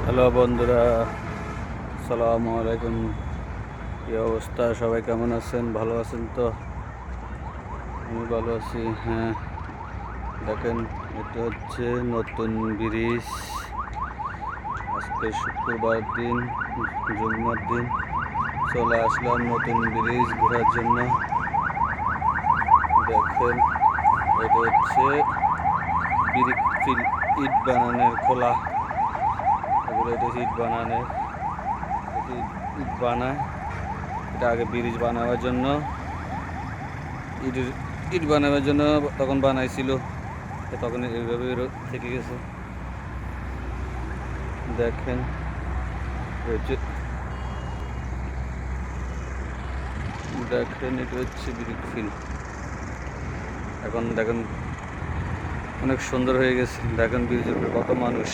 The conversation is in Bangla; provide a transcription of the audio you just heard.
হ্যালো বন্ধুরা, আসসালামু আলাইকুম। কি অবস্থা? সবাই কেমন আছেন? ভালো আছেন তো? আমি ভালো আছি। হ্যাঁ, দেখেন, এটা হচ্ছে নতুন ব্রিজ। আজকে শুক্রবার দিন, জুম্মার দিন, চলে আসলাম নতুন ব্রিজ ঘোরার জন্য। দেখেন, এটা হচ্ছে ব্রিক ফিল, ইট বানানোর খোলা। এগুলো এটা ইট বানানোর, ইট বানায়। এটা আগে ব্রিজ বানাবার জন্য, ইট ইট বানাবার জন্য তখন বানাইছিল, তখন এইভাবে থেকে গেছে। দেখেন, দেখেন এটা হচ্ছে ব্রিক ফিল। এখন দেখেন অনেক সুন্দর হয়ে গেছে। দেখেন ব্রিজের উপরে কত মানুষ।